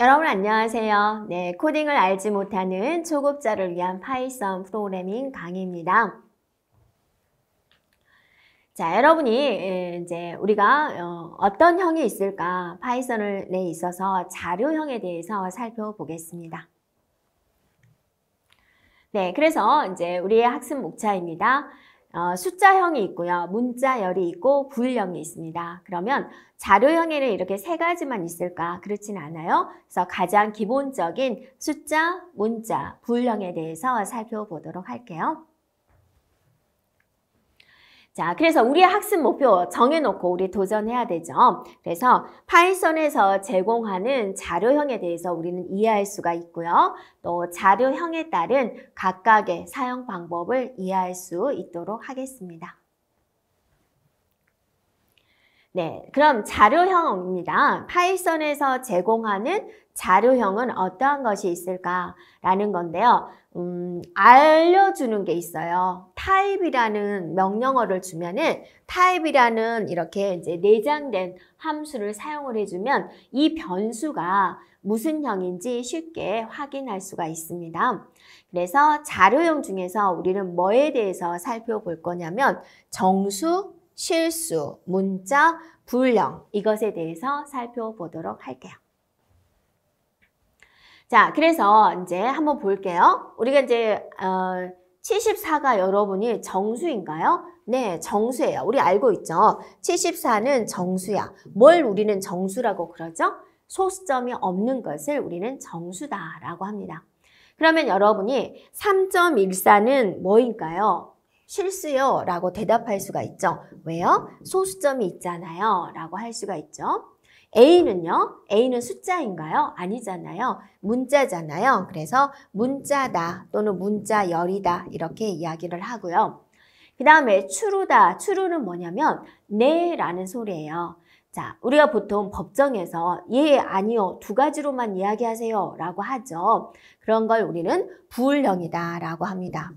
여러분 안녕하세요. 네, 코딩을 알지 못하는 초급자를 위한 파이썬 프로그래밍 강의입니다. 자, 여러분이 이제 우리가 어떤 형이 있을까? 파이썬에 있어서 자료형에 대해서 살펴보겠습니다. 네, 그래서 이제 우리의 학습 목차입니다. 숫자형이 있고요. 문자열이 있고 부일형이 있습니다. 그러면 자료형에는 이렇게 세 가지만 있을까? 그렇진 않아요. 그래서 가장 기본적인 숫자, 문자, 부일형에 대해서 살펴보도록 할게요. 자, 그래서 우리의 학습 목표 정해놓고 우리 도전해야 되죠. 그래서 파이썬에서 제공하는 자료형에 대해서 우리는 이해할 수가 있고요. 또 자료형에 따른 각각의 사용 방법을 이해할 수 있도록 하겠습니다. 네, 그럼 자료형입니다. 파이썬에서 제공하는 자료형은 어떠한 것이 있을까라는 건데요. 알려주는 게 있어요. 타입이라는 명령어를 주면은 타입이라는 이렇게 이제 내장된 함수를 사용을 해주면 이 변수가 무슨 형인지 쉽게 확인할 수가 있습니다. 그래서 자료형 중에서 우리는 뭐에 대해서 살펴볼 거냐면 정수, 실수, 문자, 부일형 이것에 대해서 살펴보도록 할게요. 자, 그래서 이제 한번 볼게요. 우리가 이제 74가 여러분이 정수인가요? 네, 정수예요. 우리 알고 있죠? 74는 정수야. 뭘 우리는 정수라고 그러죠? 소수점이 없는 것을 우리는 정수다라고 합니다. 그러면 여러분이 3.14는 뭐일까요? 실수요 라고 대답할 수가 있죠. 왜요? 소수점이 있잖아요 라고 할 수가 있죠. A는요? A는 숫자인가요? 아니잖아요. 문자잖아요. 그래서 문자다 또는 문자열이다 이렇게 이야기를 하고요. 그 다음에 true다. true는 뭐냐면 네 라는 소리예요. 자, 우리가 보통 법정에서 예, 아니요 두 가지로만 이야기하세요 라고 하죠. 그런 걸 우리는 부일형이다 라고 합니다.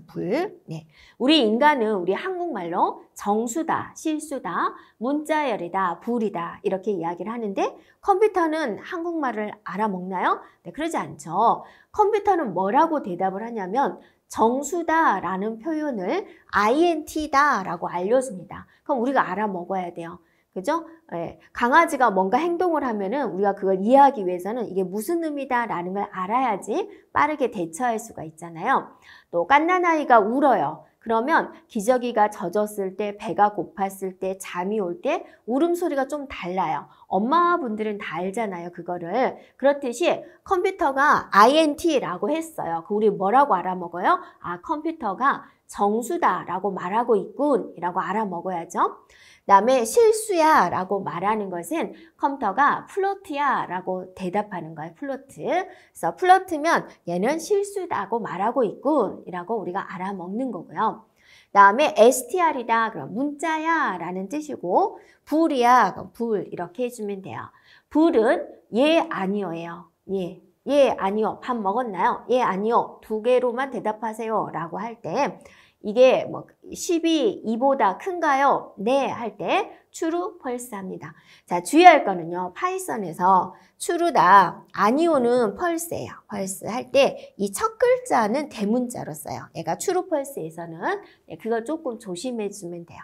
네. 우리 인간은 우리 한국말로 정수다, 실수다, 문자열이다, 부일이다 이렇게 이야기를 하는데 컴퓨터는 한국말을 알아먹나요? 네, 그러지 않죠. 컴퓨터는 뭐라고 대답을 하냐면 정수다 라는 표현을 INT다 라고 알려줍니다. 그럼 우리가 알아먹어야 돼요. 그죠? 네. 강아지가 뭔가 행동을 하면은 우리가 그걸 이해하기 위해서는 이게 무슨 의미다라는 걸 알아야지 빠르게 대처할 수가 있잖아요. 또 갓난아이가 울어요. 그러면 기저귀가 젖었을 때, 배가 고팠을 때, 잠이 올 때 울음소리가 좀 달라요. 엄마분들은 다 알잖아요, 그거를. 그렇듯이 컴퓨터가 INT라고 했어요. 그 우리 뭐라고 알아먹어요? 아, 컴퓨터가 정수다라고 말하고 있군 이라고 알아먹어야죠. 그 다음에 실수야 라고 말하는 것은 컴퓨터가 플로트야 라고 대답하는 거예요. 플로트. 그래서 플로트면 얘는 실수다고 말하고 있군 이라고 우리가 알아먹는 거고요. 그 다음에 str이다 그럼 문자야 라는 뜻이고 불이야 그럼 불 이렇게 해주면 돼요. 불은 예 아니요예요. 예 아니요 밥 먹었나요? 예 아니요 두 개로만 대답하세요 라고 할 때 이게 뭐 10이 2보다 큰가요? 네 할 때 true, false 합니다. 자, 주의할 거는요. 파이썬에서 true다, 아니오는 false예요. false 할 때 이 첫 글자는 대문자로 써요. 얘가 true, false에서는 그걸 조금 조심해 주면 돼요.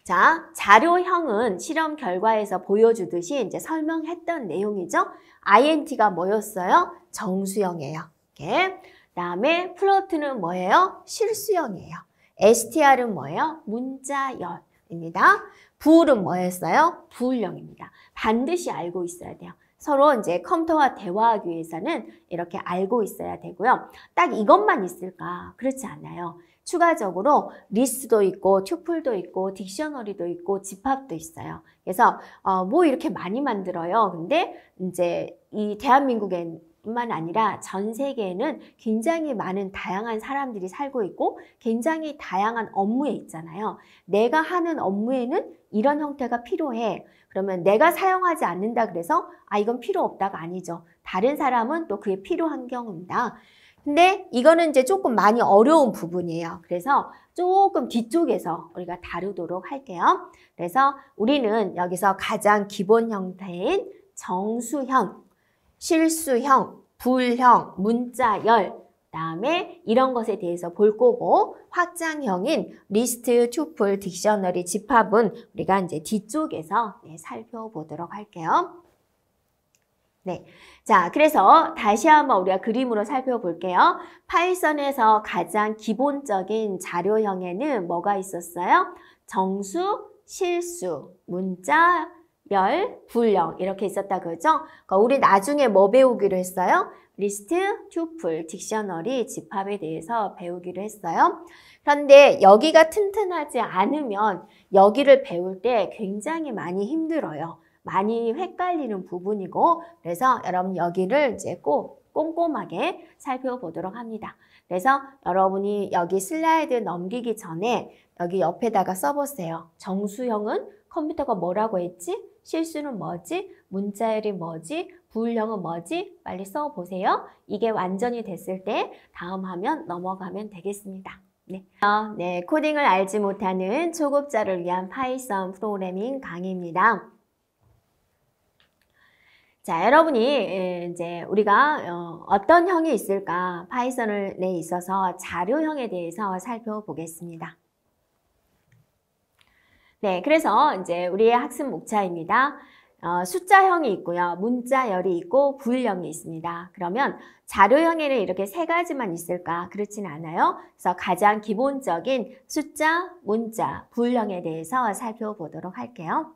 자, 자료형은 실험 결과에서 보여주듯이 이제 설명했던 내용이죠. INT가 뭐였어요? 정수형이에요. 이렇게. 그다음에 플로트는 뭐예요? 실수형이에요. str은 뭐예요? 문자열입니다. 부일은 뭐였어요? 부일형입니다. 반드시 알고 있어야 돼요. 서로 이제 컴퓨터와 대화하기 위해서는 이렇게 알고 있어야 되고요. 딱 이것만 있을까? 그렇지 않아요. 추가적으로 리스트도 있고 튜플도 있고 딕셔너리도 있고 집합도 있어요. 그래서 뭐 이렇게 많이 만들어요. 근데 이제 이 대한민국엔 뿐만 아니라 전 세계에는 굉장히 많은 다양한 사람들이 살고 있고 굉장히 다양한 업무에 있잖아요. 내가 하는 업무에는 이런 형태가 필요해. 그러면 내가 사용하지 않는다 그래서 아 이건 필요 없다가 아니죠. 다른 사람은 또 그게 필요한 경우입니다. 근데 이거는 이제 조금 많이 어려운 부분이에요. 그래서 조금 뒤쪽에서 우리가 다루도록 할게요. 그래서 우리는 여기서 가장 기본 형태인 정수형, 실수형, 불형, 문자열, 그다음에 이런 것에 대해서 볼 거고 확장형인 리스트, 튜플, 딕셔너리, 집합은 우리가 이제 뒤쪽에서 살펴보도록 할게요. 네. 자, 그래서 다시 한번 우리가 그림으로 살펴볼게요. 파이썬에서 가장 기본적인 자료형에는 뭐가 있었어요? 정수, 실수, 문자, 열, 불형 이렇게 있었다 그죠? 그러니까 우리 나중에 뭐 배우기로 했어요? 리스트, 튜플, 딕셔너리, 집합에 대해서 배우기로 했어요. 그런데 여기가 튼튼하지 않으면 여기를 배울 때 굉장히 많이 힘들어요. 많이 헷갈리는 부분이고 그래서 여러분 여기를 이제 꼭 꼼꼼하게 살펴보도록 합니다. 그래서 여러분이 여기 슬라이드 넘기기 전에 여기 옆에다가 써보세요. 정수형은 컴퓨터가 뭐라고 했지? 실수는 뭐지? 문자열이 뭐지? 부울형은 뭐지? 빨리 써보세요. 이게 완전히 됐을 때 다음 화면 넘어가면 되겠습니다. 네, 코딩을 알지 못하는 초급자를 위한 파이썬 프로그래밍 강의입니다. 자, 여러분이 이제 우리가 어떤 형이 있을까? 파이썬에 있어서 자료형에 대해서 살펴보겠습니다. 네, 그래서 이제 우리의 학습 목차입니다. 숫자형이 있고요. 문자열이 있고 부울형이 있습니다. 그러면 자료형에는 이렇게 세 가지만 있을까? 그렇진 않아요. 그래서 가장 기본적인 숫자, 문자, 부울형에 대해서 살펴보도록 할게요.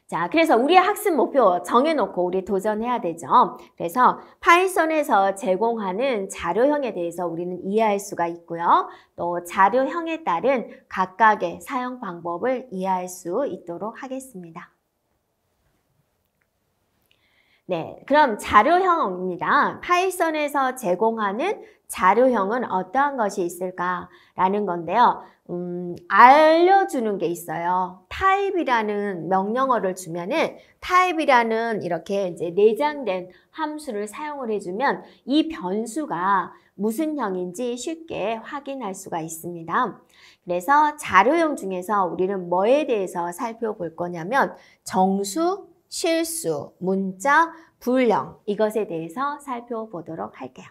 자, 그래서 우리의 학습 목표 정해놓고 우리 도전해야 되죠. 그래서 파이썬에서 제공하는 자료형에 대해서 우리는 이해할 수가 있고요. 또 자료형에 따른 각각의 사용 방법을 이해할 수 있도록 하겠습니다. 네, 그럼 자료형입니다. 파이썬에서 제공하는 자료형은 어떠한 것이 있을까라는 건데요. 알려주는 게 있어요. 타입이라는 명령어를 주면은 타입이라는 이렇게 이제 내장된 함수를 사용을 해주면 이 변수가 무슨 형인지 쉽게 확인할 수가 있습니다. 그래서 자료형 중에서 우리는 뭐에 대해서 살펴볼 거냐면 정수, 실수, 문자, 불형 이것에 대해서 살펴보도록 할게요.